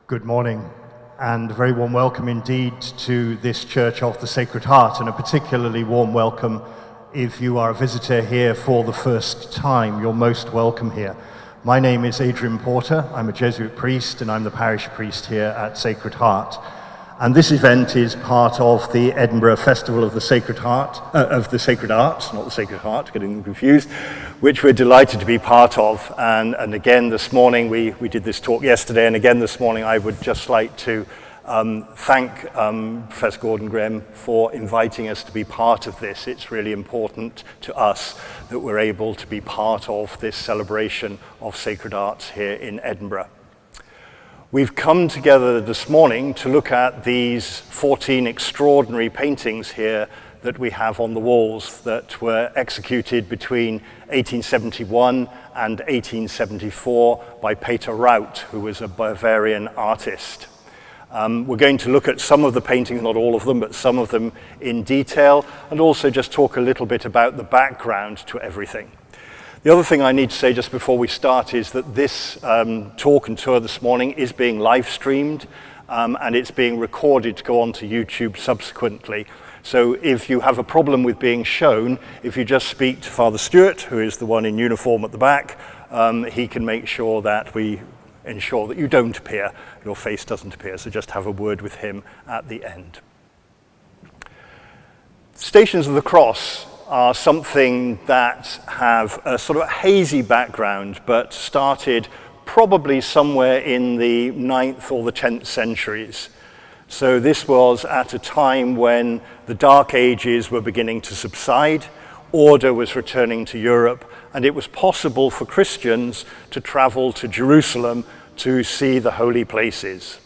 Good morning, and a very warm welcome indeed to this Church of the Sacred Heart, and a particularly warm welcome if you are a visitor here for the first time. You're most welcome here. My name is Adrian Porter. I'm a Jesuit priest, and I'm the parish priest here at Sacred Heart. And this event is part of the Edinburgh Festival of the Sacred Heart, of the Sacred Arts, not the Sacred Heart, getting them confused, which we're delighted to be part of. And again this morning, we did this talk yesterday, and again this morning I would just like to thank Professor Gordon Graham for inviting us to be part of this. It's really important to us that we're able to be part of this celebration of sacred arts here in Edinburgh. We've come together this morning to look at these 14 extraordinary paintings here that we have on the walls that were executed between 1871 and 1874 by Peter Raut, who was a Bavarian artist. We're going to look at some of the paintings, not all of them, but some of them in detail, and also just talk a little bit about the background to everything. The other thing I need to say just before we start is that this talk and tour this morning is being live streamed and it's being recorded to go onto YouTube subsequently. So if you have a problem with being shown, if you just speak to Father Stewart, who is the one in uniform at the back, he can make sure that we ensure that you don't appear, your face doesn't appear, so just have a word with him at the end. Stations of the Cross are something that have a sort of hazy background, but started probably somewhere in the 9th or the 10th centuries. So this was at a time when the Dark Ages were beginning to subside, order was returning to Europe, and it was possible for Christians to travel to Jerusalem to see the holy places,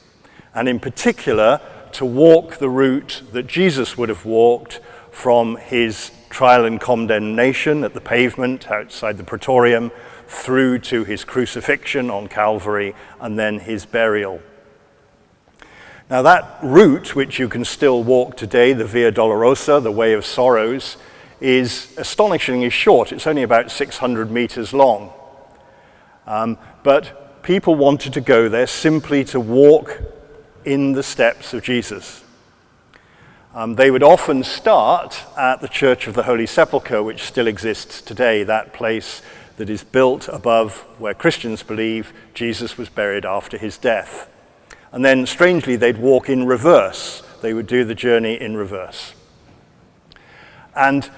and in particular to walk the route that Jesus would have walked from his trial and condemnation at the pavement outside the Praetorium through to his crucifixion on Calvary and then his burial. Now that route, which you can still walk today, the Via Dolorosa, the Way of Sorrows, is astonishingly short. It's only about 600 meters long. But people wanted to go there simply to walk in the steps of Jesus. They would often start at the Church of the Holy Sepulchre, which still exists today, that place that is built above where Christians believe Jesus was buried after his death. And then, strangely, they'd walk in reverse. They would do the journey in reverse. And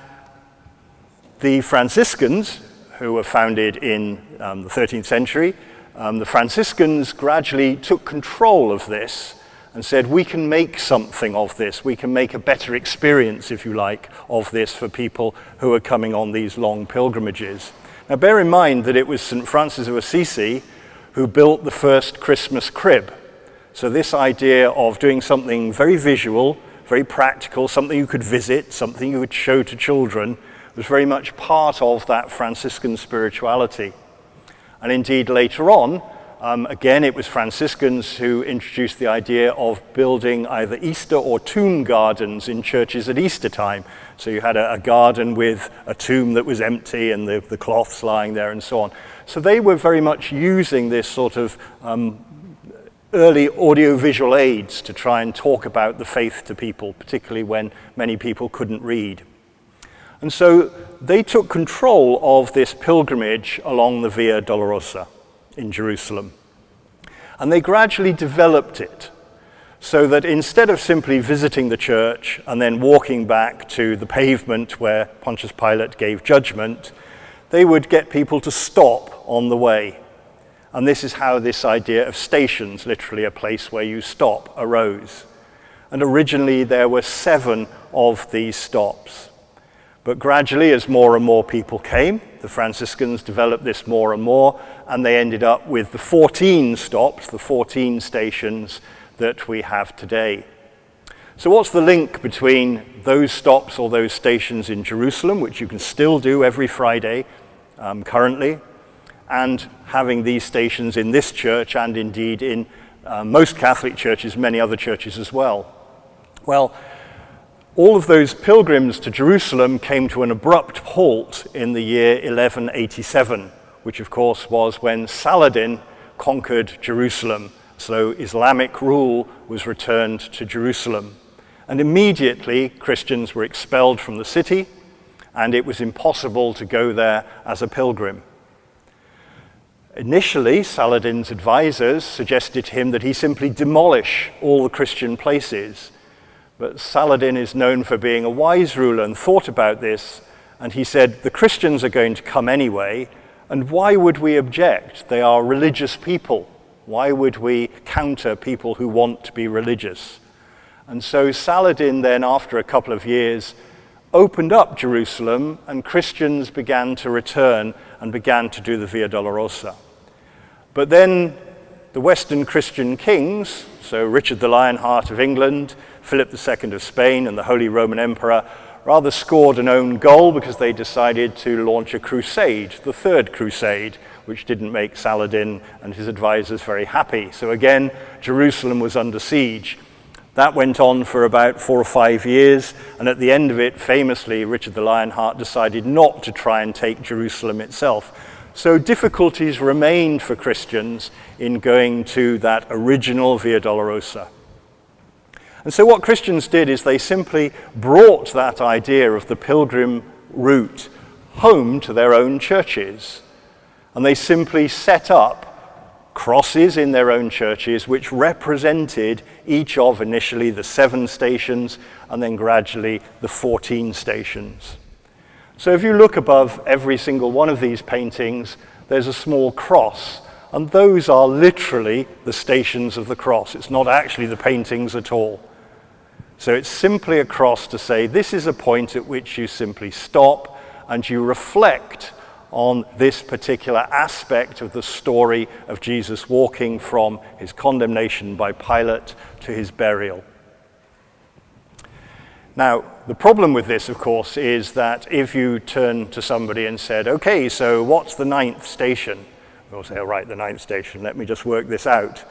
the Franciscans, who were founded in the 13th century, the Franciscans gradually took control of this and said, we can make something of this. We can make a better experience, if you like, of this for people who are coming on these long pilgrimages. Now, bear in mind that it was St. Francis of Assisi who built the first Christmas crib. So this idea of doing something very visual, very practical, something you could visit, something you would show to children, was very much part of that Franciscan spirituality. And indeed, later on, again, it was Franciscans who introduced the idea of building either Easter or tomb gardens in churches at Easter time. So you had a garden with a tomb that was empty and the cloths lying there and so on. So they were very much using this sort of early audiovisual aids to try and talk about the faith to people, particularly when many people couldn't read. And so they took control of this pilgrimage along the Via Dolorosa in Jerusalem. And they gradually developed it so that instead of simply visiting the church and then walking back to the pavement where Pontius Pilate gave judgment, they would get people to stop on the way. And this is how this idea of stations, literally a place where you stop, arose. And originally there were 7 of these stops. But gradually, as more and more people came, the Franciscans developed this more and more, and they ended up with the 14 stops, the 14 stations that we have today. So what's the link between those stops or those stations in Jerusalem, which you can still do every Friday currently, and having these stations in this church and indeed in most Catholic churches, many other churches as well? Well, all of those pilgrims to Jerusalem came to an abrupt halt in the year 1187, which of course was when Saladin conquered Jerusalem So Islamic rule was returned to Jerusalem. And immediately Christians were expelled from the city, and it was impossible to go there as a pilgrim. Initially, Saladin's advisors suggested to him that he simply demolish all the Christian places. But Saladin is known for being a wise ruler and thought about this, and he said, the Christians are going to come anyway, and why would we object? They are religious people. Why would we counter people who want to be religious? And so Saladin then, after a couple of years, opened up Jerusalem, and Christians began to return and began to do the Via Dolorosa. But then the Western Christian kings, so Richard the Lionheart of England, Philip II of Spain, and the Holy Roman Emperor, rather scored an own goal because they decided to launch a crusade, the Third Crusade, which didn't make Saladin and his advisors very happy. So again, Jerusalem was under siege. That went on for about 4 or 5 years, and at the end of it, famously, Richard the Lionheart decided not to try and take Jerusalem itself. So difficulties remained for Christians in going to that original Via Dolorosa. And so what Christians did is they simply brought that idea of the pilgrim route home to their own churches. And they simply set up crosses in their own churches which represented each of initially the 7 stations and then gradually the 14 stations. So if you look above every single one of these paintings, there's a small cross. And those are literally the stations of the cross. It's not actually the paintings at all. So it's simply a cross to say this is a point at which you simply stop and you reflect on this particular aspect of the story of Jesus walking from his condemnation by Pilate to his burial. Now, the problem with this, of course, is that if you turn to somebody and said, okay, so what's the 9th station? They'll say, oh, right, the 9th station, let me just work this out.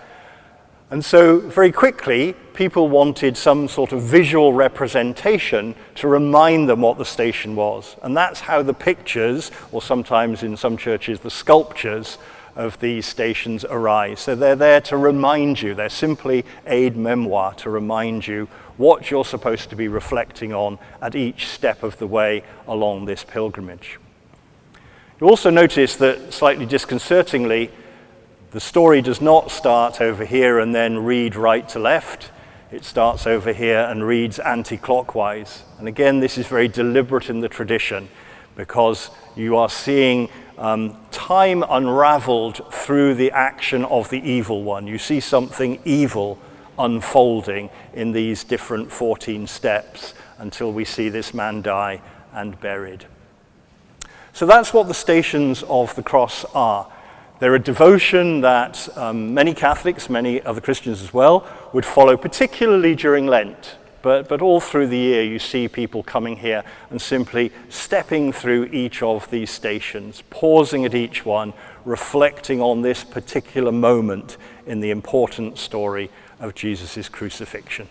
And so very quickly, people wanted some sort of visual representation to remind them what the station was. And that's how the pictures, or sometimes in some churches, the sculptures of these stations arise. So they're there to remind you. They're simply aid memoire to remind you what you're supposed to be reflecting on at each step of the way along this pilgrimage. You also notice that, slightly disconcertingly, the story does not start over here and then read right to left. It starts over here and reads anti-clockwise. And again, this is very deliberate in the tradition because you are seeing time unraveled through the action of the evil one. You see something evil unfolding in these different 14 steps until we see this man die and buried. So that's what the stations of the cross are. They're a devotion that many Catholics, many other Christians as well, would follow, particularly during Lent. But all through the year you see people coming here and simply stepping through each of these stations, pausing at each one, reflecting on this particular moment in the important story of Jesus' crucifixion.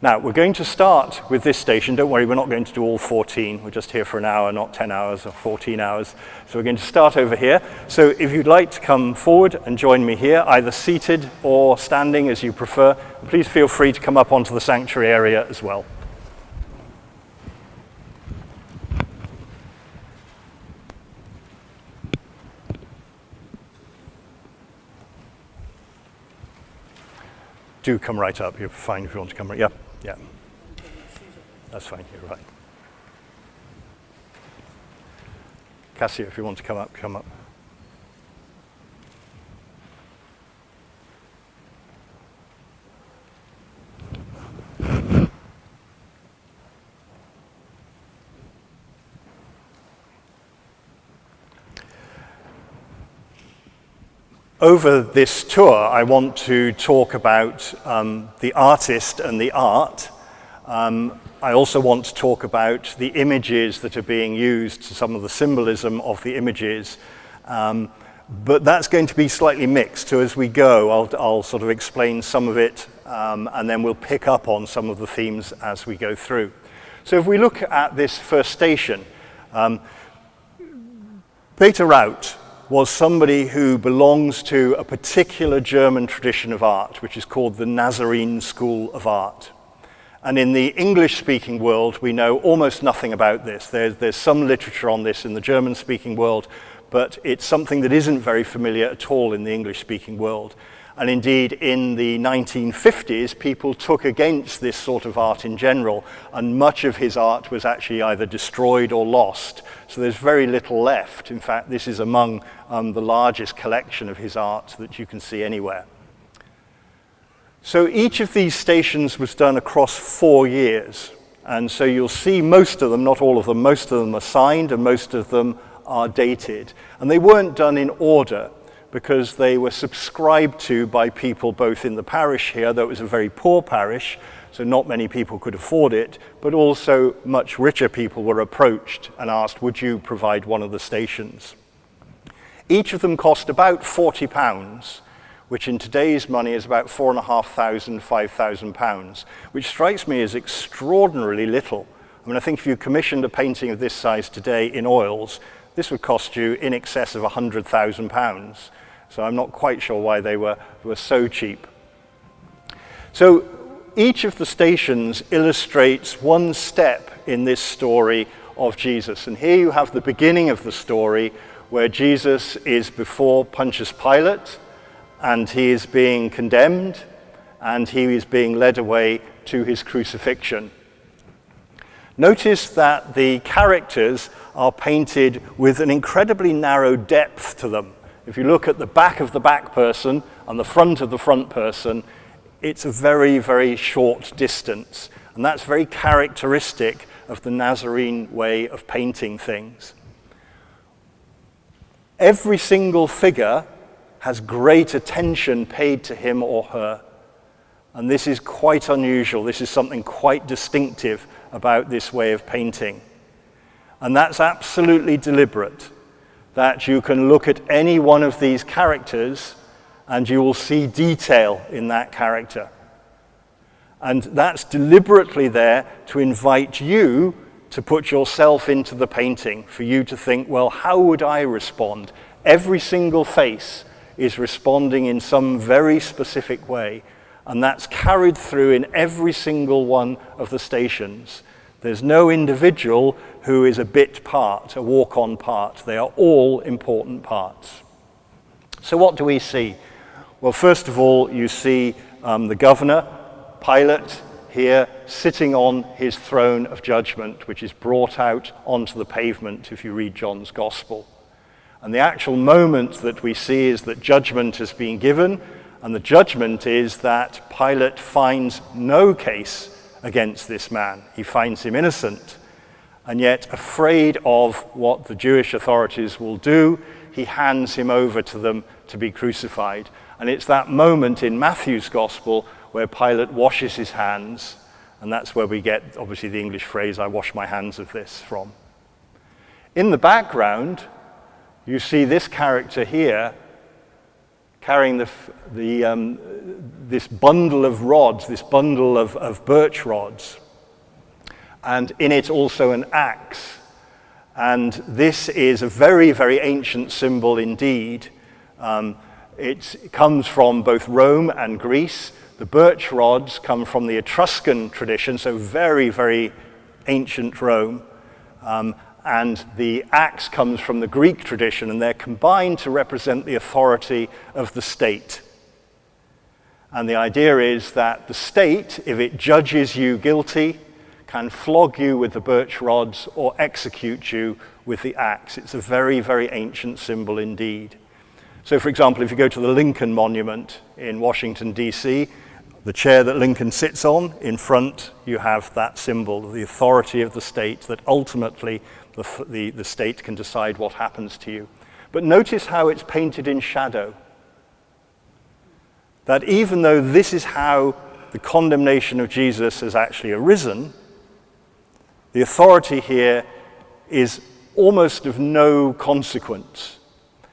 Now, we're going to start with this station. Don't worry, we're not going to do all 14. We're just here for an hour, not 10 hours or 14 hours. So we're going to start over here. So if you'd like to come forward and join me here, either seated or standing as you prefer, please feel free to come up onto the sanctuary area as well. Do come right up. You're fine if you want to come right. Yeah. Yeah, that's fine, you're right. Cassia, if you want to come up, come up. Over this tour, I want to talk about the artist and the art. I also want to talk about the images that are being used, some of the symbolism of the images. But that's going to be slightly mixed. So as we go, I'll sort of explain some of it, and then we'll pick up on some of the themes as we go through. So if we look at this first station, Peter Raut was somebody who belongs to a particular German tradition of art, which is called the Nazarene School of Art. And in the English-speaking world, we know almost nothing about this. There's some literature on this in the German-speaking world, but it's something that isn't very familiar at all in the English-speaking world. And indeed, in the 1950s, people took against this sort of art in general, and much of his art was actually either destroyed or lost. So there's very little left. In fact, this is among the largest collection of his art that you can see anywhere. So each of these stations was done across 4 years. And so you'll see most of them, not all of them, most of them are signed and most of them are dated. And they weren't done in order, because they were subscribed to by people both in the parish here, though it was a very poor parish, so not many people could afford it, but also much richer people were approached and asked, would you provide one of the stations? Each of them cost about £40, which in today's money is about £4,500, £5,000, which strikes me as extraordinarily little. I mean, I think if you commissioned a painting of this size today in oils, this would cost you in excess of £100,000. So I'm not quite sure why they were so cheap. So each of the stations illustrates one step in this story of Jesus. And here you have the beginning of the story where Jesus is before Pontius Pilate, and he is being condemned, and he is being led away to his crucifixion. Notice that the characters are painted with an incredibly narrow depth to them. If you look at the back of the back person and the front of the front person, it's a very, very short distance. And that's very characteristic of the Nazarene way of painting things. Every single figure has great attention paid to him or her. And this is quite unusual. This is something quite distinctive about this way of painting. And that's absolutely deliberate, that you can look at any one of these characters and you will see detail in that character. And that's deliberately there to invite you to put yourself into the painting, for you to think, well, how would I respond? Every single face is responding in some very specific way, and that's carried through in every single one of the stations. There's no individual who is a bit part, a walk-on part. They are all important parts. So what do we see? Well, first of all, you see the governor, Pilate, here sitting on his throne of judgment, which is brought out onto the pavement if you read John's Gospel. And the actual moment that we see is that judgment has been given, and the judgment is that Pilate finds no case against this man. He finds him innocent, and yet afraid of what the Jewish authorities will do, he hands him over to them to be crucified. And it's that moment in Matthew's Gospel where Pilate washes his hands, and that's where we get, obviously, the English phrase, "I wash my hands of this," from. In the background, you see this character here carrying this bundle of rods, this bundle of birch rods, and in it also an axe. And this is a very, very ancient symbol indeed. It comes from both Rome and Greece. The birch rods come from the Etruscan tradition, so very, very ancient Rome. And the axe comes from the Greek tradition, and they're combined to represent the authority of the state. And the idea is that the state, if it judges you guilty, can flog you with the birch rods or execute you with the axe. It's a very, very ancient symbol indeed. So, for example, if you go to the Lincoln Monument in Washington, D.C., the chair that Lincoln sits on, in front you have that symbol, the authority of the state, that ultimately the state can decide what happens to you. But notice how it's painted in shadow. That even though this is how the condemnation of Jesus has actually arisen, the authority here is almost of no consequence.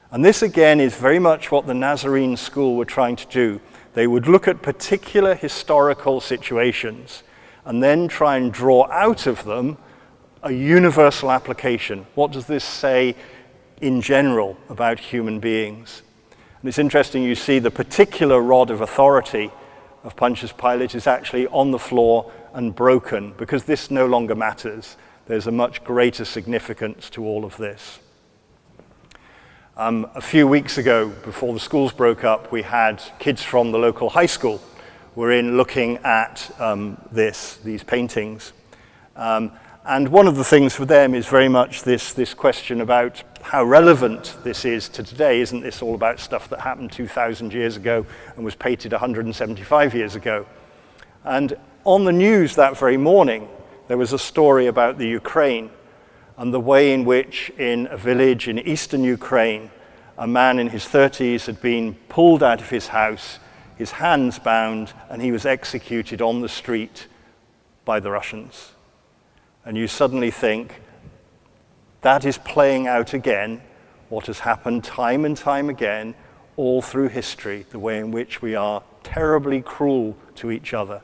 And this again is very much what the Nazarene school were trying to do. They would look at particular historical situations and then try and draw out of them a universal application. What does this say in general about human beings. And it's interesting, you see the particular rod of authority of Pontius Pilate is actually on the floor and broken, because this no longer matters. There's a much greater significance to all of this. A few weeks ago, before the schools broke up, we had kids from the local high school were in looking at these paintings. And one of the things for them is very much this question about how relevant this is to today. Isn't this all about stuff that happened 2,000 years ago and was painted 175 years ago? And on the news that very morning, there was a story about the Ukraine and the way in which in a village in eastern Ukraine, a man in his 30s had been pulled out of his house, his hands bound, and he was executed on the street by the Russians. And you suddenly think, that is playing out again what has happened time and time again all through history, the way in which we are terribly cruel to each other.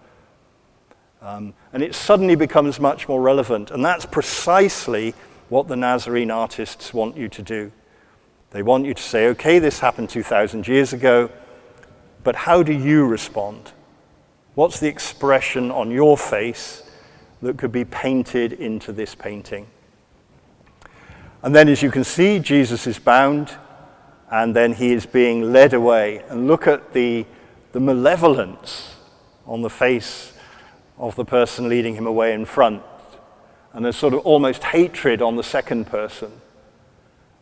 And it suddenly becomes much more relevant. And that's precisely what the Nazarene artists want you to do. They want you to say, okay, this happened 2,000 years ago, but how do you respond? What's the expression on your face that could be painted into this painting? And then, as you can see, Jesus is bound, and then he is being led away. And look at the malevolence on the face of the person leading him away in front, and there's sort of almost hatred on the second person.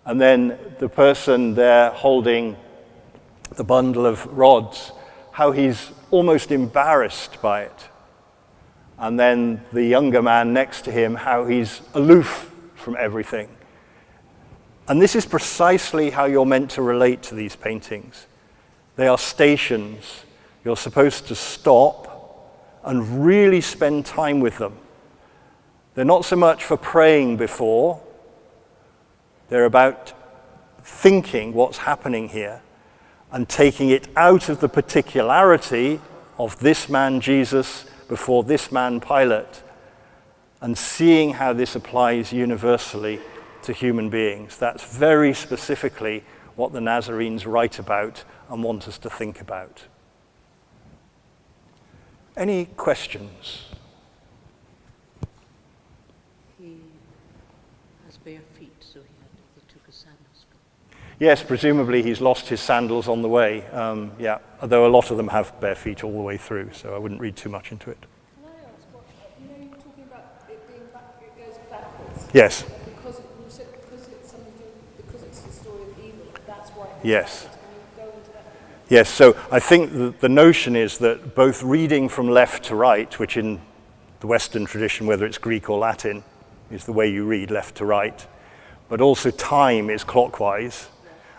And then the person there holding the bundle of rods, how he's almost embarrassed by it. And then the younger man next to him, how he's aloof from everything. And this is precisely how you're meant to relate to these paintings. They are stations. You're supposed to stop and really spend time with them. They're not so much for praying before. They're about thinking what's happening here and taking it out of the particularity of this man Jesus before this man Pilate, and seeing how this applies universally to human beings. That's very specifically what the Nazarenes write about and want us to think about. Any questions? He has bare feet, so he took his sandals. Yes, presumably he's lost his sandals on the way. Yeah, although a lot of them have bare feet all the way through, so I wouldn't read too much into it. Can I ask what, you're talking about it being it goes backwards. Yes. Because it's the story of evil, that's why it goes Yes. backwards. Can you go into that? Yes, so I think the notion is that both reading from left to right, which in the Western tradition, whether it's Greek or Latin, is the way you read left to right, but also time is clockwise.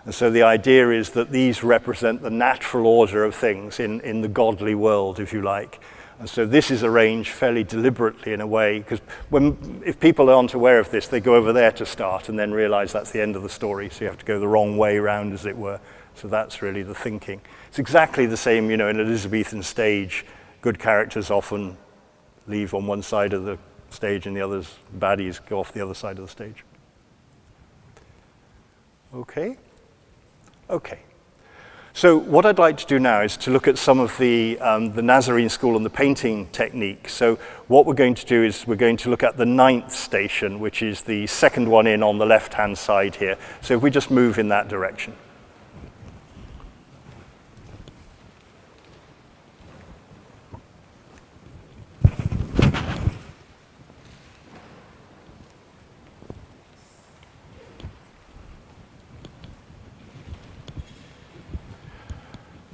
And so the idea is that these represent the natural order of things in the godly world, if you like. And so this is arranged fairly deliberately in a way, because if people aren't aware of this, they go over there to start and then realize that's the end of the story, so you have to go the wrong way round, as it were. So that's really the thinking. It's exactly the same, in an Elizabethan stage. Good characters often leave on one side of the stage and the others, baddies, go off the other side of the stage. Okay? Okay. So what I'd like to do now is to look at some of the Nazarene school and the painting technique. So what we're going to do is we're going to look at the 9th station, which is the second one in on the left-hand side here. So if we just move in that direction.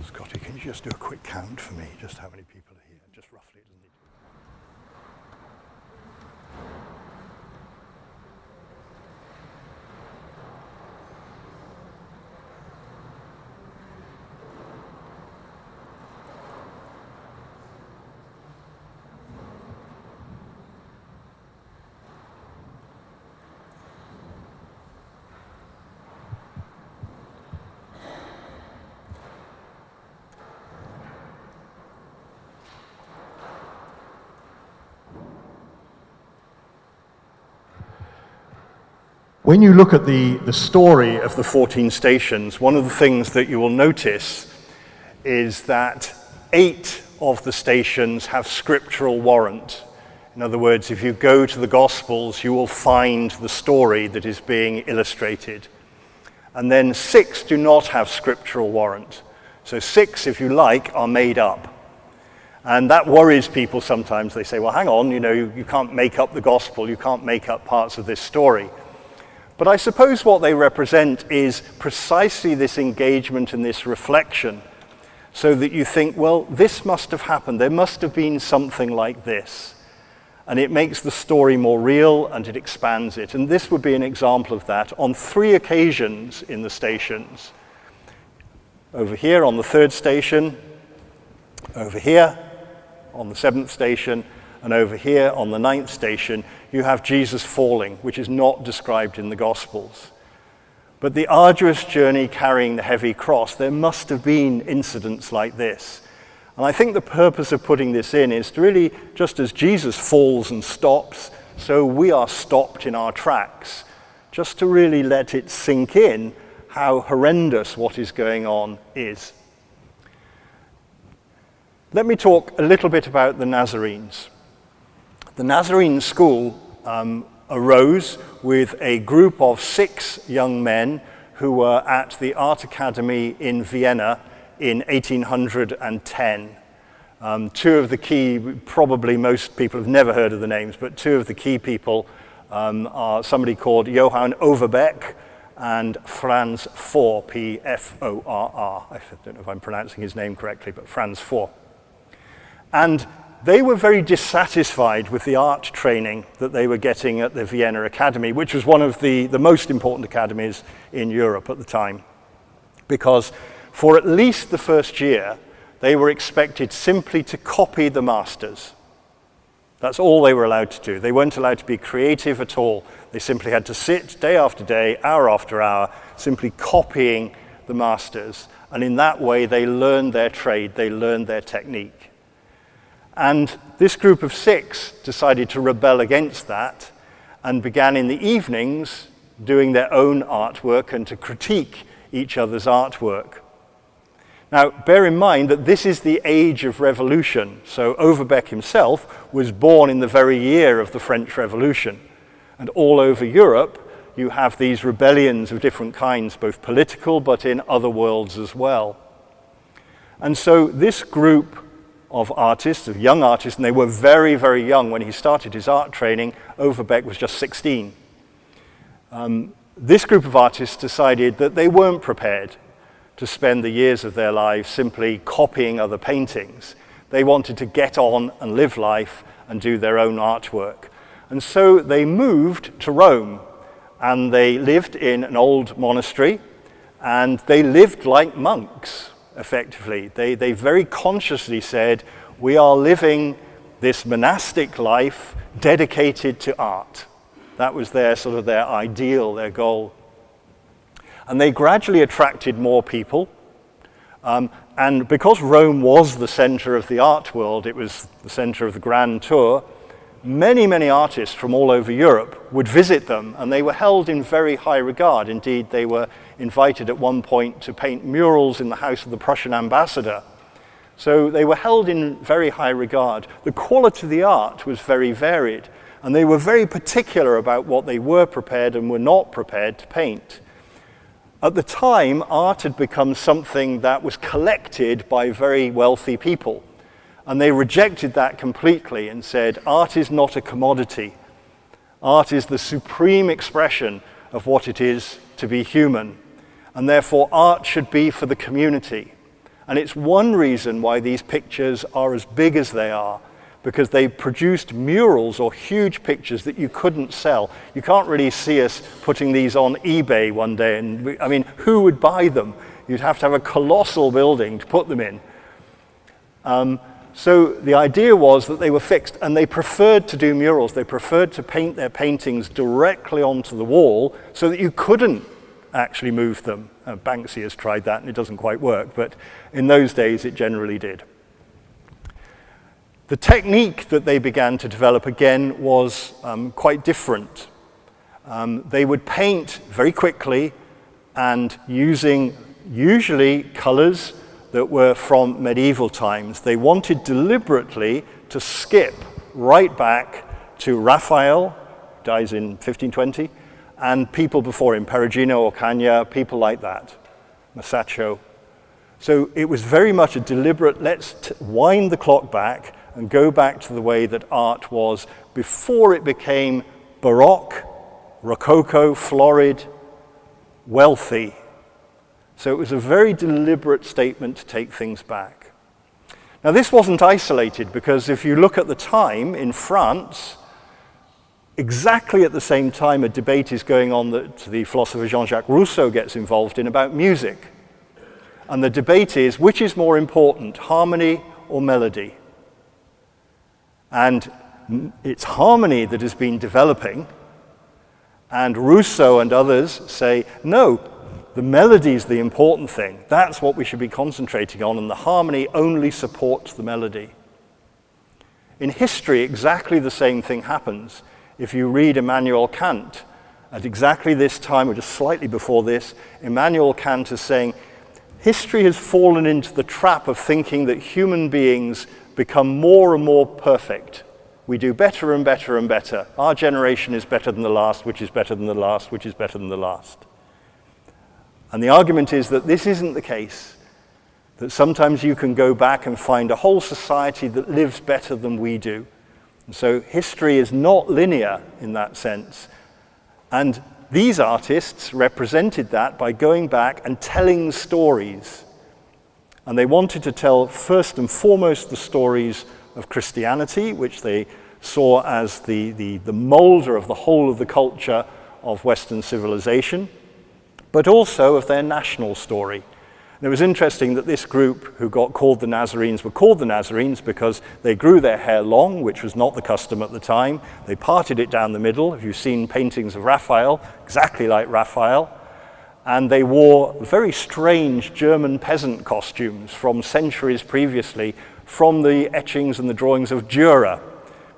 Scotty, can you just do a quick count for me, just how many people are here, just roughly? It doesn't need to be. When you look at the story of the 14 stations, one of the things that you will notice is that 8 of the stations have scriptural warrant. In other words, if you go to the Gospels, you will find the story that is being illustrated. And then 6 do not have scriptural warrant. So 6, if you like, are made up. And that worries people sometimes. They say, well, hang on, you can't make up the Gospel, you can't make up parts of this story. But I suppose what they represent is precisely this engagement and this reflection, so that you think, well, this must have happened. There must have been something like this. And it makes the story more real and it expands it. And this would be an example of that on 3 occasions in the stations. Over here on the 3rd station, over here on the 7th station, and over here on the 9th station, you have Jesus falling, which is not described in the Gospels. But the arduous journey carrying the heavy cross, there must have been incidents like this. And I think the purpose of putting this in is to really, just as Jesus falls and stops, so we are stopped in our tracks, just to really let it sink in how horrendous what is going on is. Let me talk a little bit about the Nazarenes. The Nazarene school arose with a group of 6 young men who were at the Art Academy in Vienna in 1810. 2 of the key, probably most people have never heard of the names, but 2 of the key people are somebody called Johann Overbeck and Franz Foer, P-F-O-R-R. I don't know if I'm pronouncing his name correctly, but Franz Foer. And they were very dissatisfied with the art training that they were getting at the Vienna Academy, which was one of the most important academies in Europe at the time, because for at least the first year, they were expected simply to copy the masters. That's all they were allowed to do. They weren't allowed to be creative at all. They simply had to sit day after day, hour after hour, simply copying the masters. And in that way, they learned their trade, they learned their technique. And this group of 6 decided to rebel against that and began in the evenings doing their own artwork and to critique each other's artwork. Now, bear in mind that this is the age of revolution. So Overbeck himself was born in the very year of the French Revolution. And all over Europe, you have these rebellions of different kinds, both political but in other worlds as well. And so this group of artists, of young artists, and they were very, very young when he started his art training. Overbeck was just 16. This group of artists decided that they weren't prepared to spend the years of their lives simply copying other paintings. They wanted to get on and live life and do their own artwork. And so they moved to Rome, and they lived in an old monastery, and they lived like monks. Effectively, they very consciously said, we are living this monastic life dedicated to art. That was their ideal, their goal. And they gradually attracted more people. And because Rome was the center of the art world, it was the center of the Grand Tour, many, many artists from all over Europe would visit them, and they were held in very high regard. Indeed, they were invited at one point to paint murals in the house of the Prussian ambassador. So they were held in very high regard. The quality of the art was very varied, and they were very particular about what they were prepared and were not prepared to paint. At the time, art had become something that was collected by very wealthy people, and they rejected that completely and said, art is not a commodity. Art is the supreme expression of what it is to be human, and therefore art should be for the community. And it's one reason why these pictures are as big as they are, because they produced murals or huge pictures that you couldn't sell. You can't really see us putting these on eBay one day, and who would buy them? You'd have to have a colossal building to put them in. So the idea was that they were fixed, and they preferred to do murals. They preferred to paint their paintings directly onto the wall so that you couldn't actually move them. Banksy has tried that, and it doesn't quite work, but in those days it generally did. The technique that they began to develop again was quite different. They would paint very quickly and using usually colors that were from medieval times. They wanted deliberately to skip right back to Raphael, dies in 1520, and people before him, Perugino, Orcagna, people like that, Masaccio. So it was very much a deliberate, let's wind the clock back and go back to the way that art was before it became Baroque, Rococo, florid, wealthy. So it was a very deliberate statement to take things back. Now this wasn't isolated, because if you look at the time in France, exactly at the same time a debate is going on that the philosopher Jean-Jacques Rousseau gets involved in about music. And the debate is, which is more important, harmony or melody? And it's harmony that has been developing, and Rousseau and others say, no, the melody is the important thing. That's what we should be concentrating on, and the harmony only supports the melody. In history, exactly the same thing happens. If you read Immanuel Kant, at exactly this time, or just slightly before this, Immanuel Kant is saying, history has fallen into the trap of thinking that human beings become more and more perfect. We do better and better and better. Our generation is better than the last, which is better than the last, which is better than the last. And the argument is that this isn't the case, that sometimes you can go back and find a whole society that lives better than we do. And so history is not linear in that sense. And these artists represented that by going back and telling stories. And they wanted to tell, first and foremost, the stories of Christianity, which they saw as the molder of the whole of the culture of Western civilization, but also of their national story. And it was interesting that this group who got called the Nazarenes were called the Nazarenes because they grew their hair long, which was not the custom at the time. They parted it down the middle. If you've seen paintings of Raphael, exactly like Raphael. And they wore very strange German peasant costumes from centuries previously, from the etchings and the drawings of Dürer,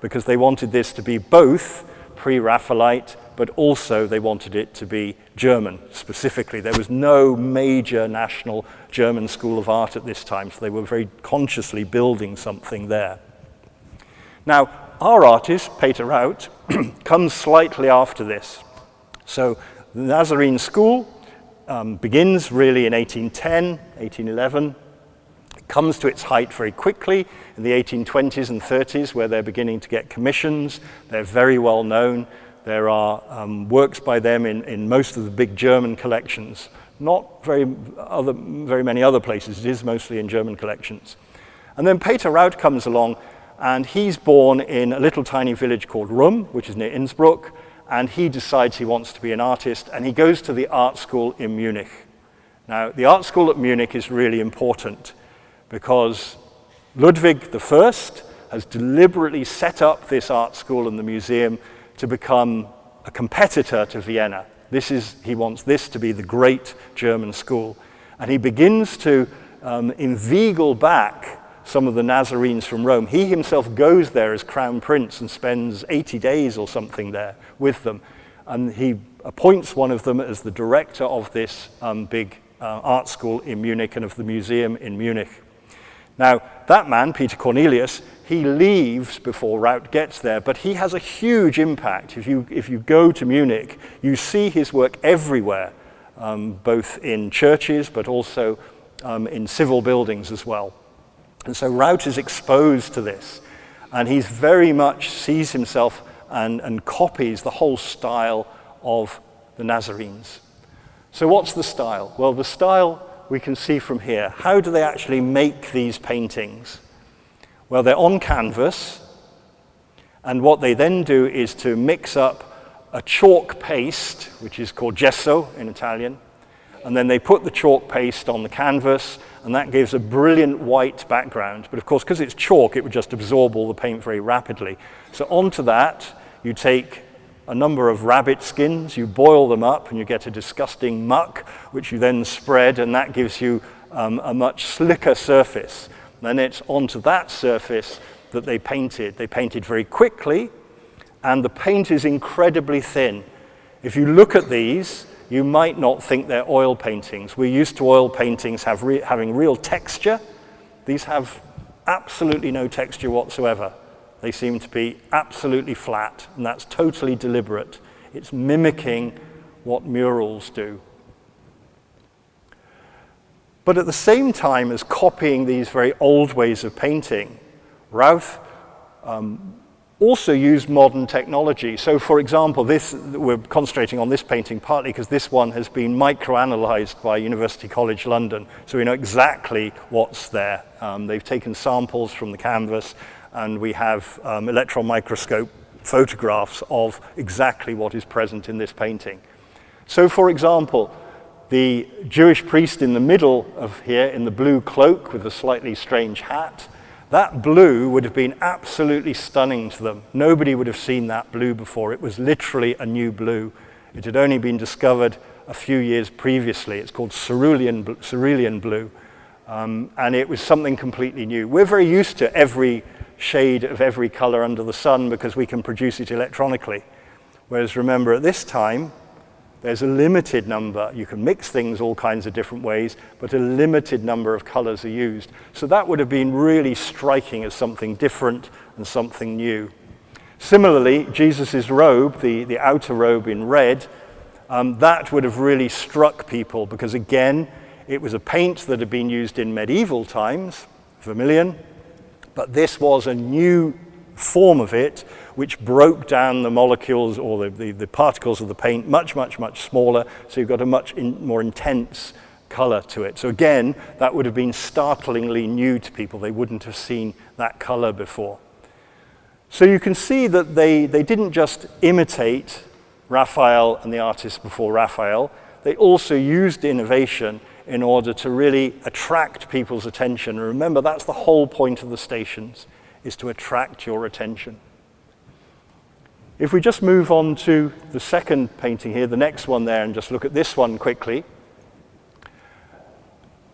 because they wanted this to be both pre-Raphaelite, but also they wanted it to be German specifically. There was no major national German school of art at this time, so they were very consciously building something there. Now, our artist, Peter Raut, comes slightly after this. So the Nazarene school begins really in 1810, 1811. It comes to its height very quickly in the 1820s and 30s, where they're beginning to get commissions. They're very well known. There are works by them in most of the big German collections. Not very many other places. It is mostly in German collections. And then Peter Raut comes along, and he's born in a little tiny village called Rum, which is near Innsbruck, and he decides he wants to be an artist, and he goes to the art school in Munich. Now, the art school at Munich is really important because Ludwig I has deliberately set up this art school and the museum to become a competitor to Vienna. He wants this to be the great German school. And he begins to inveigle back some of the Nazarenes from Rome. He himself goes there as crown prince and spends 80 days or something there with them. And he appoints one of them as the director of this big art school in Munich and of the museum in Munich. Now, that man, Peter Cornelius, he leaves before Raut gets there, but he has a huge impact. If you go to Munich, you see his work everywhere, both in churches, but also in civil buildings as well. And so Raut is exposed to this, and he very much sees himself and copies the whole style of the Nazarenes. So what's the style? Well, the style we can see from here. How do they actually make these paintings? Well, they're on canvas, and what they then do is to mix up a chalk paste, which is called gesso in Italian, and then they put the chalk paste on the canvas, and that gives a brilliant white background. But of course, because it's chalk, it would just absorb all the paint very rapidly. So onto that, you take a number of rabbit skins, you boil them up, and you get a disgusting muck, which you then spread, and that gives you a much slicker surface. Then it's onto that surface that they painted. They painted very quickly, and the paint is incredibly thin. If you look at these, you might not think they're oil paintings. We're used to oil paintings having real texture. These have absolutely no texture whatsoever. They seem to be absolutely flat, and that's totally deliberate. It's mimicking what murals do. But at the same time as copying these very old ways of painting, Routh also used modern technology. So for example, we're concentrating on this painting partly because this one has been microanalyzed by University College London, so we know exactly what's there. They've taken samples from the canvas, and we have electron microscope photographs of exactly what is present in this painting. So for example, the Jewish priest in the middle of here in the blue cloak with the slightly strange hat, that blue would have been absolutely stunning to them. Nobody would have seen that blue before. It was literally a new blue. It had only been discovered a few years previously. It's called cerulean blue, and it was something completely new. We're very used to every shade of every color under the sun because we can produce it electronically. Whereas remember, at this time, there's a limited number. You can mix things all kinds of different ways, but a limited number of colors are used. So that would have been really striking as something different and something new. Similarly, Jesus' robe, the outer robe in red, that would have really struck people because, again, it was a paint that had been used in medieval times, vermilion, but this was a new form of it which broke down the molecules or the particles of the paint much smaller, so you've got a much more intense color to it. So again, that would have been startlingly new to people. They wouldn't have seen that color before. So you can see that they didn't just imitate Raphael and the artists before Raphael, they also used innovation in order to really attract people's attention. And remember, that's the whole point of the stations, is to attract your attention. If we just move on to the second painting here, the next one there, and just look at this one quickly.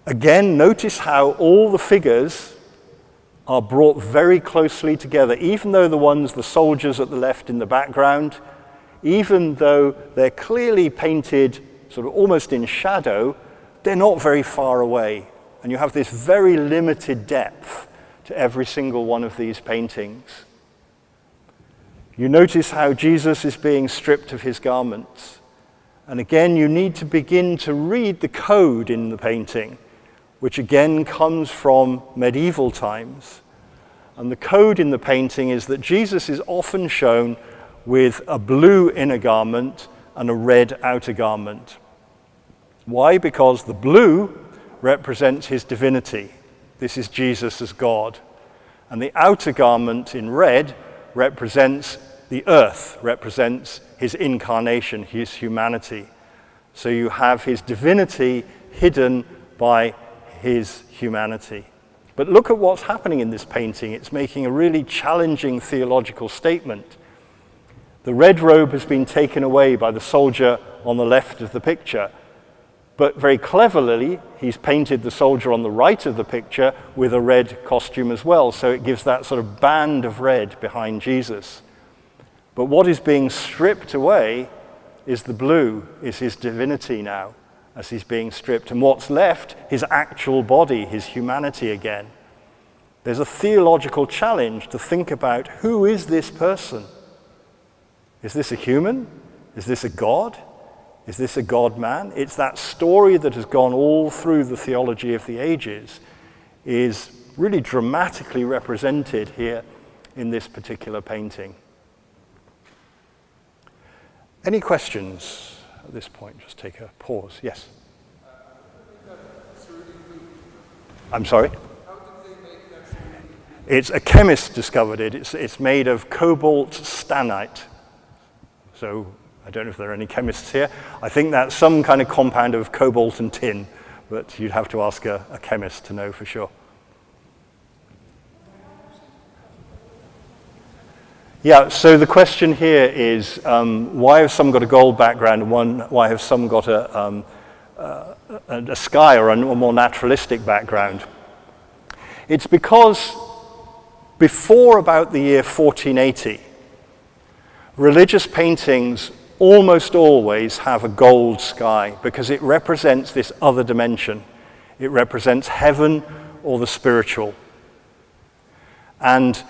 Again, notice how all the figures are brought very closely together, even though the soldiers at the left in the background, even though they're clearly painted sort of almost in shadow, they're not very far away. And you have this very limited depth to every single one of these paintings. You notice how Jesus is being stripped of his garments. And again, you need to begin to read the code in the painting, which again comes from medieval times. And the code in the painting is that Jesus is often shown with a blue inner garment and a red outer garment. Why? Because the blue represents his divinity. This is Jesus as God. And the outer garment in red represents the earth, represents his incarnation, his humanity. So you have his divinity hidden by his humanity. But look at what's happening in this painting. It's making a really challenging theological statement. The red robe has been taken away by the soldier on the left of the picture. But very cleverly, he's painted the soldier on the right of the picture with a red costume as well. So it gives that sort of band of red behind Jesus. But what is being stripped away is the blue, is his divinity now, as he's being stripped. And what's left, his actual body, his humanity again. There's a theological challenge to think about, who is this person? Is this a human? Is this a god? Is this a God-man? It's that story that has gone all through the theology of the ages, is really dramatically represented here in this particular painting. Any questions at this point? Just take a pause. Yes? I'm sorry? It's a chemist discovered it. It's made of cobalt stannite. So I don't know if there are any chemists here. I think that's some kind of compound of cobalt and tin, but you'd have to ask a chemist to know for sure. Yeah, so the question here is, why have some got a gold background and why have some got a sky or a more naturalistic background? It's because before about the year 1480, religious paintings almost always have a gold sky because it represents this other dimension. It represents heaven or the spiritual. And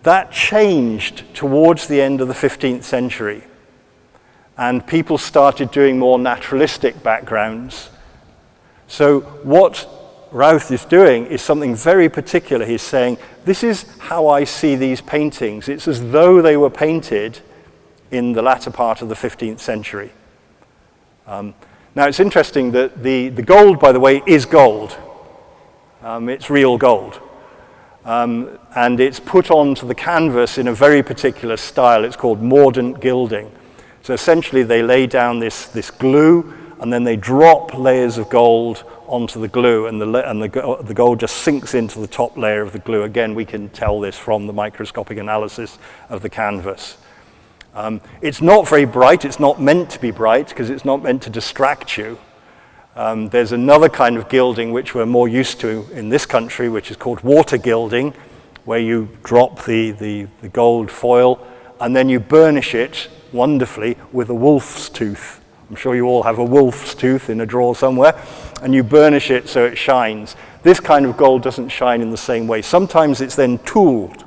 that changed towards the end of the 15th century. And people started doing more naturalistic backgrounds. So what Routh is doing is something very particular. He's saying, this is how I see these paintings. It's as though they were painted in the latter part of the 15th century. Now it's interesting that the gold, by the way, is gold. It's real gold. And it's put onto the canvas in a very particular style. It's called mordant gilding. So essentially they lay down this glue, and then they drop layers of gold onto the glue, and the gold just sinks into the top layer of the glue. Again, we can tell this from the microscopic analysis of the canvas. It's not very bright. It's not meant to be bright because it's not meant to distract you. There's another kind of gilding which we're more used to in this country, which is called water gilding, where you drop the gold foil and then you burnish it wonderfully with a wolf's tooth. I'm sure you all have a wolf's tooth in a drawer somewhere, and you burnish it so it shines. This kind of gold doesn't shine in the same way. Sometimes it's then tooled,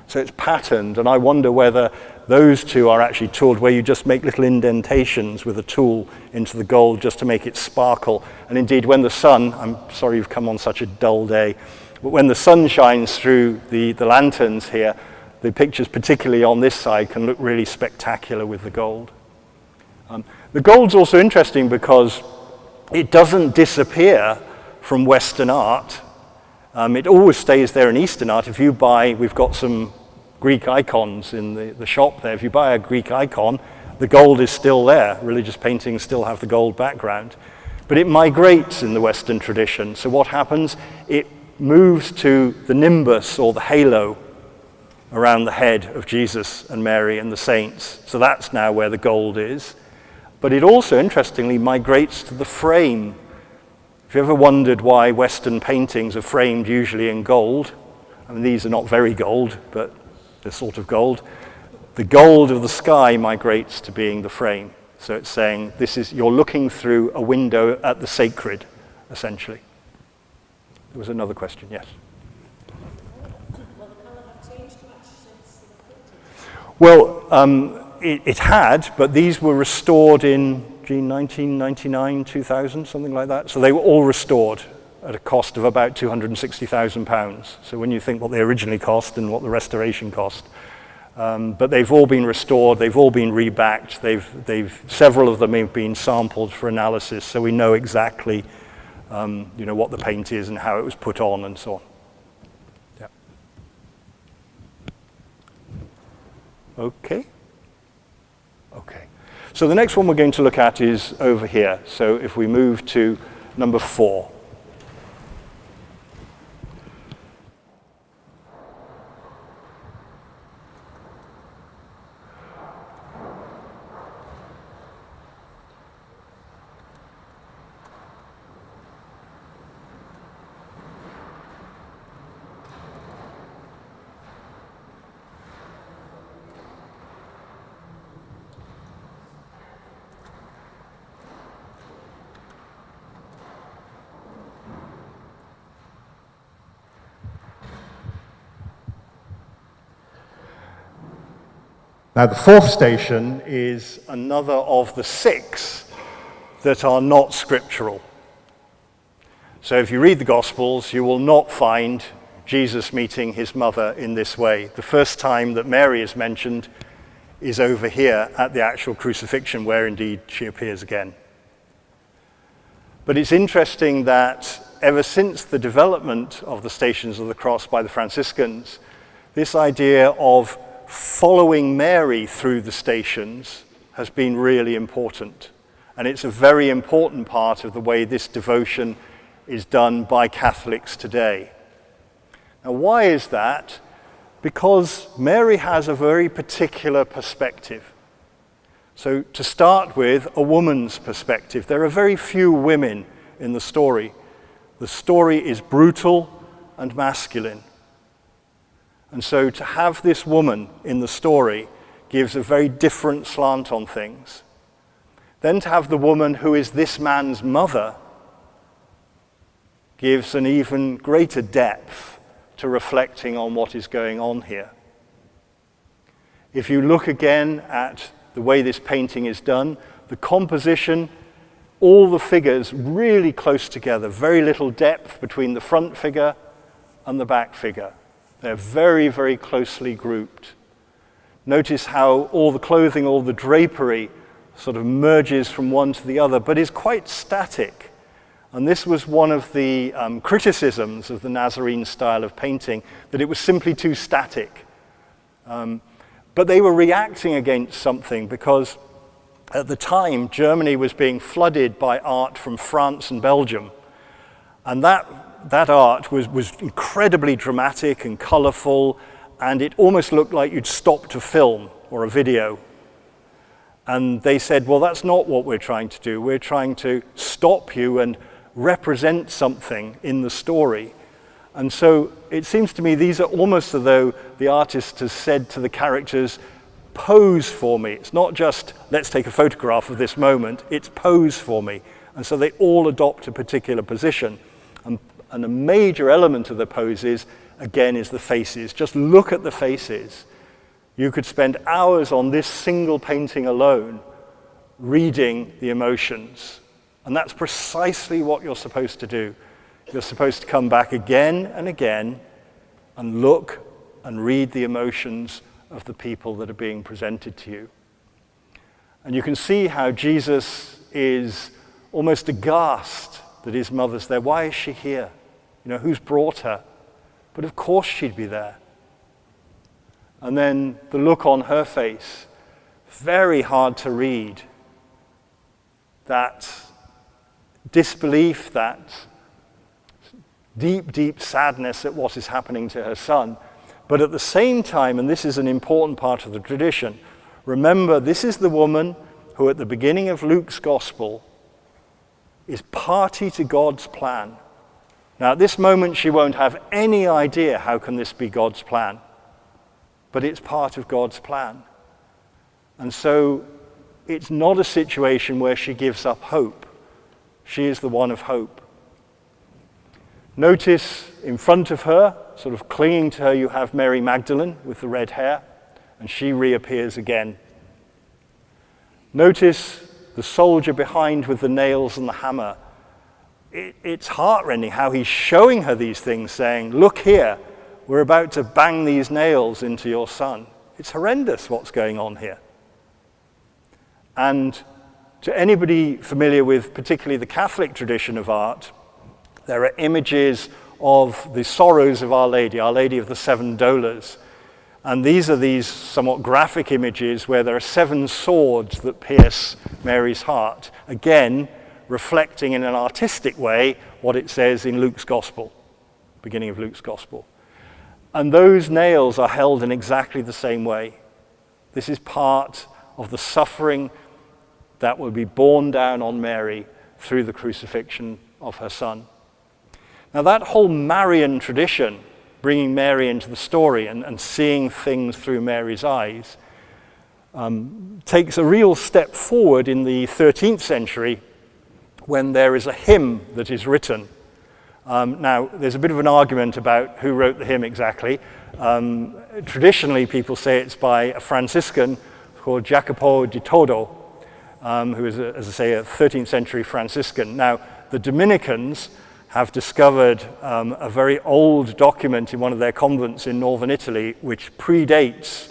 so it's patterned, and I wonder whether those two are actually tooled, where you just make little indentations with a tool into the gold just to make it sparkle. And indeed, when the sun, I'm sorry you've come on such a dull day, but when the sun shines through the lanterns here, the pictures, particularly on this side, can look really spectacular with the gold. The gold's also interesting because it doesn't disappear from Western art. It always stays there in Eastern art. If you buy, we've got some Greek icons in the shop there. If you buy a Greek icon, the gold is still there. Religious paintings still have the gold background. But it migrates in the Western tradition. So what happens? It moves to the nimbus or the halo around the head of Jesus and Mary and the saints. So that's now where the gold is. But it also, interestingly, migrates to the frame. If you ever wondered why Western paintings are framed usually in gold, I mean, these are not very gold, but they're sort of gold. The gold of the sky migrates to being the frame. So it's saying you're looking through a window at the sacred, essentially. There was another question, yes. Will the colour have changed much since the painting? Well, it had, but these were restored in 1999, 2000, something like that. So they were all restored at a cost of about £260,000. So when you think what they originally cost and what the restoration cost, but they've all been restored, they've all been rebacked, several of them have been sampled for analysis, so we know exactly what the paint is and how it was put on and so on. Yeah. Okay. So the next one we're going to look at is over here. So if we move to number 4. Now, the 4th station is another of the 6 that are not scriptural. So if you read the Gospels, you will not find Jesus meeting his mother in this way. The first time that Mary is mentioned is over here at the actual crucifixion, where indeed she appears again. But it's interesting that ever since the development of the Stations of the Cross by the Franciscans, this idea of following Mary through the stations has been really important. And it's a very important part of the way this devotion is done by Catholics today. Now, why is that? Because Mary has a very particular perspective. So to start with, a woman's perspective. There are very few women in the story. The story is brutal and masculine. And so to have this woman in the story gives a very different slant on things. Then to have the woman who is this man's mother gives an even greater depth to reflecting on what is going on here. If you look again at the way this painting is done, the composition, all the figures really close together, very little depth between the front figure and the back figure. They're very, very closely grouped. Notice how all the clothing, all the drapery sort of merges from one to the other, but is quite static. And this was one of the criticisms of the Nazarene style of painting, that it was simply too static. But they were reacting against something, because at the time, Germany was being flooded by art from France and Belgium. And that art was incredibly dramatic and colorful, and it almost looked like you'd stopped a film or a video. And they said, well, that's not what we're trying to do. We're trying to stop you and represent something in the story. And so it seems to me these are almost as though the artist has said to the characters, pose for me. It's not just, let's take a photograph of this moment, it's pose for me. And so they all adopt a particular position. And a major element of the poses, again, is the faces. Just look at the faces. You could spend hours on this single painting alone, reading the emotions. And that's precisely what you're supposed to do. You're supposed to come back again and again and look and read the emotions of the people that are being presented to you. And you can see how Jesus is almost aghast that his mother's there. Why is she here? You know, who's brought her? But of course she'd be there. And then the look on her face, very hard to read. That disbelief, that deep, deep sadness at what is happening to her son. But at the same time, and this is an important part of the tradition, remember, this is the woman who at the beginning of Luke's gospel is party to God's plan. Now, at this moment, she won't have any idea how can this be God's plan, but it's part of God's plan. And so it's not a situation where she gives up hope. She is the one of hope. Notice in front of her, sort of clinging to her, you have Mary Magdalene with the red hair, and she reappears again. Notice the soldier behind with the nails and the hammer. It's heartrending how he's showing her these things, saying, look here, we're about to bang these nails into your son. It's horrendous what's going on here. And to anybody familiar with particularly the Catholic tradition of art, there are images of the sorrows of Our Lady of the Seven Dolours. And these are these somewhat graphic images where there are 7 swords that pierce Mary's heart. Again, reflecting in an artistic way what it says in Luke's Gospel, beginning of Luke's Gospel. And those nails are held in exactly the same way. This is part of the suffering that will be borne down on Mary through the crucifixion of her son. Now that whole Marian tradition, bringing Mary into the story and seeing things through Mary's eyes, takes a real step forward in the 13th century when there is a hymn that is written. Now, there's a bit of an argument about who wrote the hymn exactly. Traditionally, people say it's by a Franciscan called Jacopo di Todo, who is, as I say, a 13th century Franciscan. Now, the Dominicans have discovered a very old document in one of their convents in northern Italy, which predates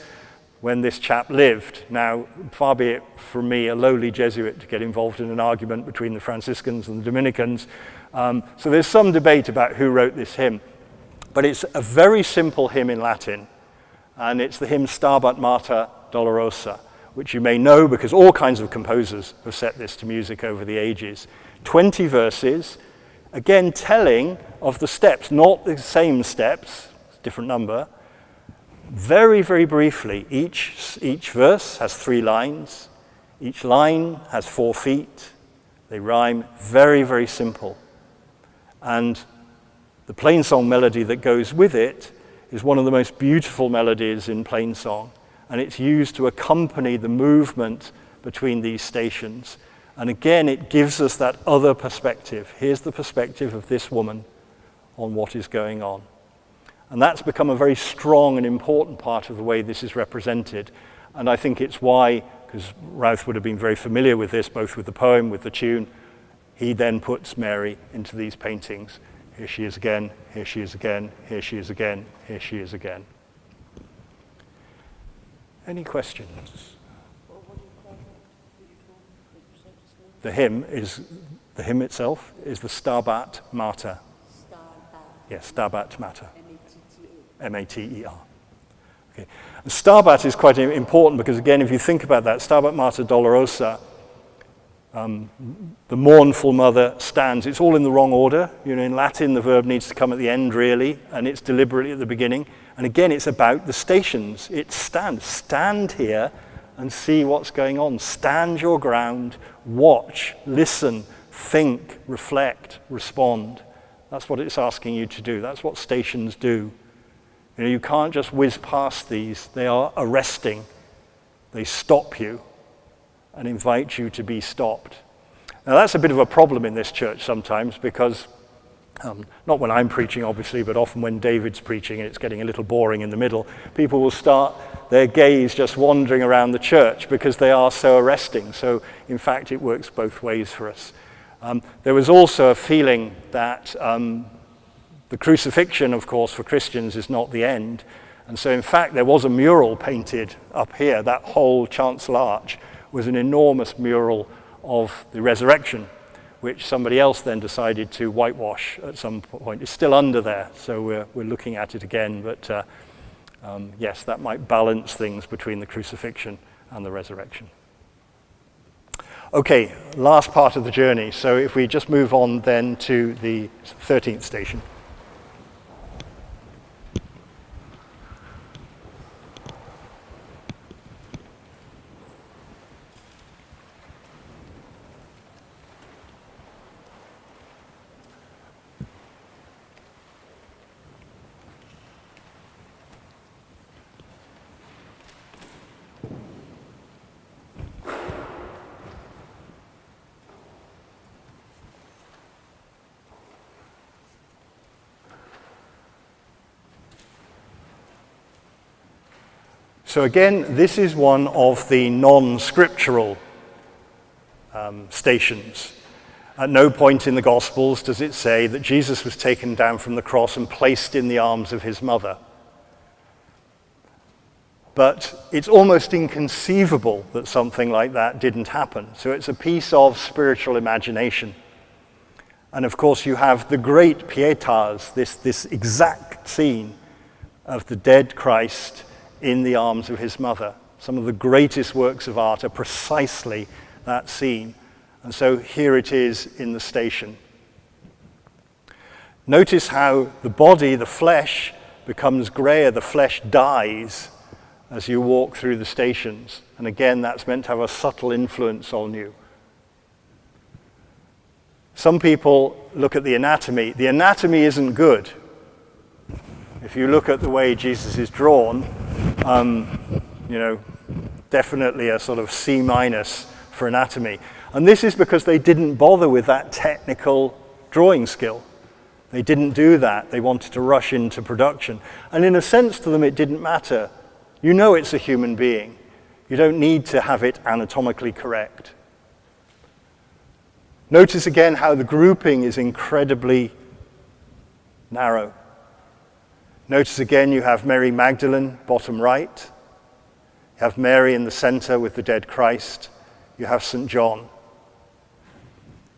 when this chap lived. Now, far be it from me, a lowly Jesuit, to get involved in an argument between the Franciscans and the Dominicans. So there's some debate about who wrote this hymn. But it's a very simple hymn in Latin, and it's the hymn Stabat Mater Dolorosa, which you may know because all kinds of composers have set this to music over the ages. 20 verses, again telling of the steps, not the same steps, different number. Very, very briefly, each verse has 3 lines. Each line has 4 feet. They rhyme, very, very simple. And the plain song melody that goes with it is one of the most beautiful melodies in plain song. and it's used to accompany the movement between these stations. And again, it gives us that other perspective. Here's the perspective of this woman on what is going on. And that's become a very strong and important part of the way this is represented. And I think it's why, because Routh would have been very familiar with this, both with the poem, with the tune, he then puts Mary into these paintings. Here she is again, here she is again, here she is again, here she is again. Any questions? The hymn itself is the Stabat Mater. Yes, Stabat Mater. M-A-T-E-R. Okay. And Stabat is quite important because, again, if you think about that, Stabat Mater Dolorosa, the mournful mother stands. It's all in the wrong order. You know, in Latin, the verb needs to come at the end, really, and it's deliberately at the beginning. And again, it's about the stations. It's stand. Stand here and see what's going on. Stand your ground, watch, listen, think, reflect, respond. That's what it's asking you to do. That's what stations do. You know, you can't just whiz past these. They are arresting. They stop you and invite you to be stopped. Now that's a bit of a problem in this church sometimes because, not when I'm preaching obviously, but often when David's preaching and it's getting a little boring in the middle, people will start their gaze just wandering around the church because they are so arresting. So in fact it works both ways for us. There was also a feeling that the crucifixion, of course, for Christians is not the end. And so in fact there was a mural painted up here. That whole chancel arch was an enormous mural of the resurrection, which somebody else then decided to whitewash at some point. It's still under there, so we're looking at it again. But yes, that might balance things between the crucifixion and the resurrection. Okay, last part of the journey. So if we just move on then to the 13th station. So again, this is one of the non-scriptural stations. At no point in the Gospels does it say that Jesus was taken down from the cross and placed in the arms of his mother. But it's almost inconceivable that something like that didn't happen. So it's a piece of spiritual imagination. And of course you have the great Pietas, this exact scene of the dead Christ in the arms of his mother. Some of the greatest works of art are precisely that scene. And so here it is in the station. Notice how the body, the flesh, becomes grayer, the flesh dies as you walk through the stations. And again, that's meant to have a subtle influence on you. Some people look at the anatomy. The anatomy isn't good. If you look at the way Jesus is drawn, definitely a sort of C- for anatomy. And this is because they didn't bother with that technical drawing skill. They didn't do that. They wanted to rush into production. And in a sense to them, it didn't matter. You know it's a human being. You don't need to have it anatomically correct. Notice again how the grouping is incredibly narrow. Notice again you have Mary Magdalene, bottom right. You have Mary in the center with the dead Christ. You have St. John.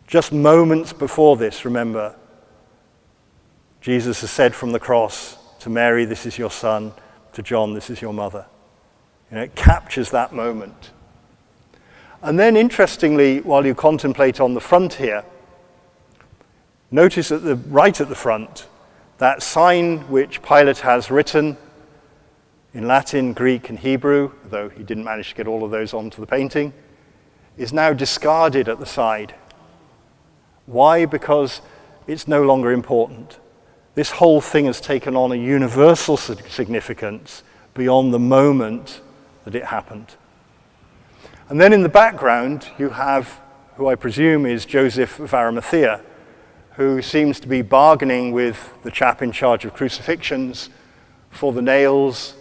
Just moments before this, remember, Jesus has said from the cross to Mary, "This is your son," to John, "This is your mother." You know, it captures that moment. And then interestingly, while you contemplate on the front here, notice right at the front, that sign which Pilate has written in Latin, Greek, and Hebrew, though he didn't manage to get all of those onto the painting, is now discarded at the side. Why? Because it's no longer important. This whole thing has taken on a universal significance beyond the moment that it happened. And then in the background, you have who I presume is Joseph of Arimathea, who seems to be bargaining with the chap in charge of crucifixions for the nails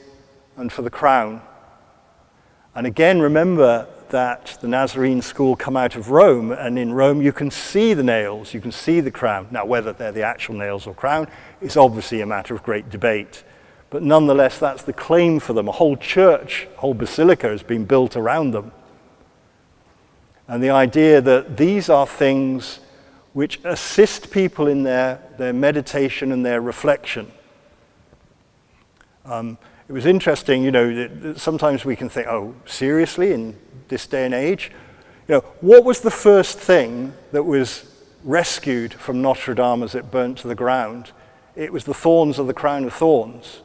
and for the crown. And again, remember that the Nazarene school come out of Rome, and in Rome you can see the nails, you can see the crown. Now, whether they're the actual nails or crown is obviously a matter of great debate. But nonetheless, that's the claim for them. A whole church, a whole basilica has been built around them. And the idea that these are things which assist people in their meditation and their reflection. It was interesting, that sometimes we can think, oh, seriously, in this day and age? What was the first thing that was rescued from Notre Dame as it burnt to the ground? It was the thorns of the crown of thorns.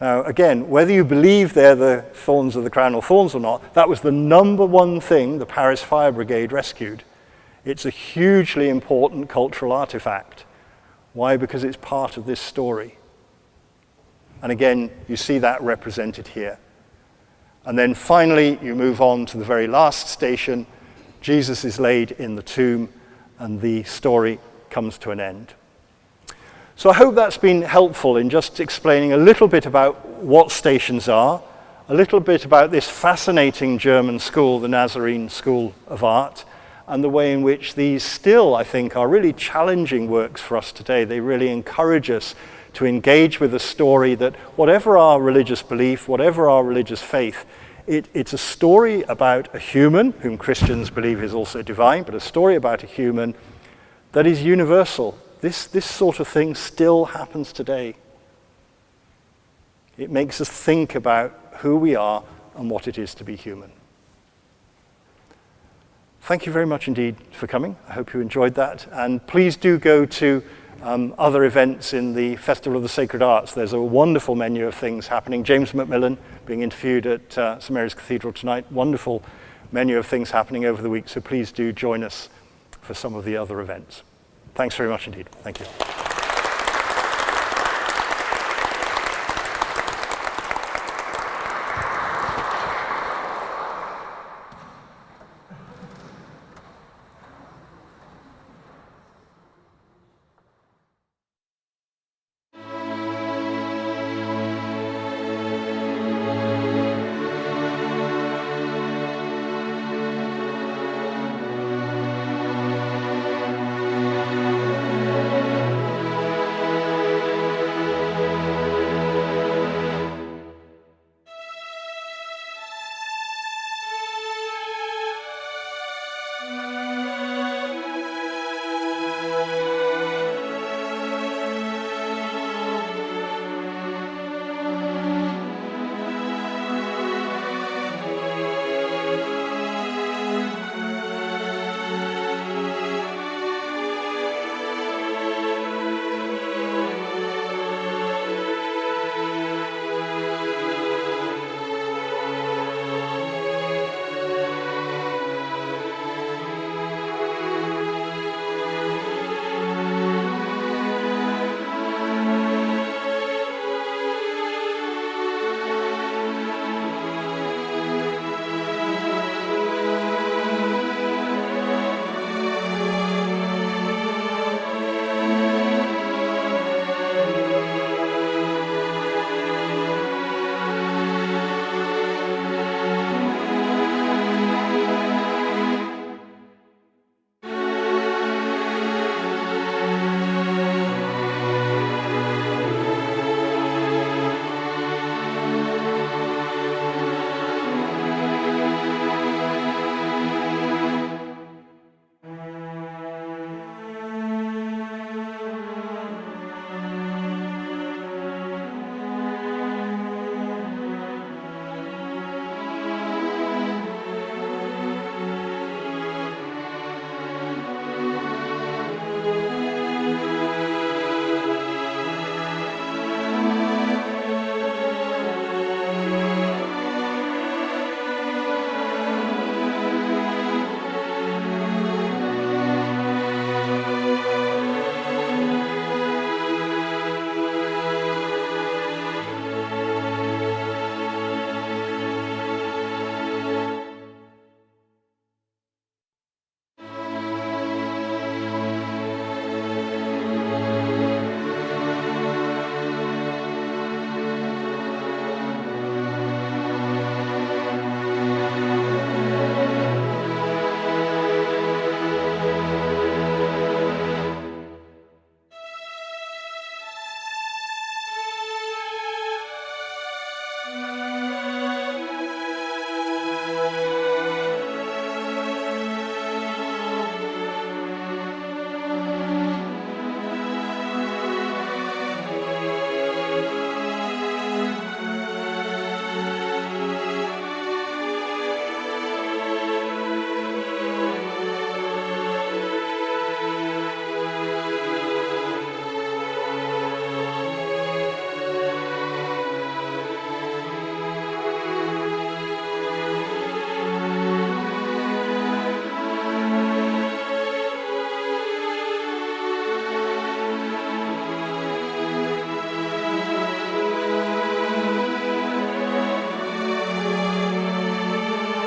Now, again, whether you believe they're the thorns of the crown of thorns or not, that was the number one thing the Paris Fire Brigade rescued. It's a hugely important cultural artifact. Why? Because it's part of this story. And again, you see that represented here. And then finally, you move on to the very last station. Jesus is laid in the tomb, and the story comes to an end. So I hope that's been helpful in just explaining a little bit about what stations are, a little bit about this fascinating German school, the Nazarene School of Art, and the way in which these still, I think, are really challenging works for us today. They really encourage us to engage with a story that whatever our religious belief, whatever our religious faith, it's a story about a human, whom Christians believe is also divine, but a story about a human that is universal. This sort of thing still happens today. It makes us think about who we are and what it is to be human. Thank you very much indeed for coming. I hope you enjoyed that. And please do go to other events in the Festival of the Sacred Arts. There's a wonderful menu of things happening. James Macmillan being interviewed at St Mary's Cathedral tonight. Wonderful menu of things happening over the week. So please do join us for some of the other events. Thanks very much indeed. Thank you.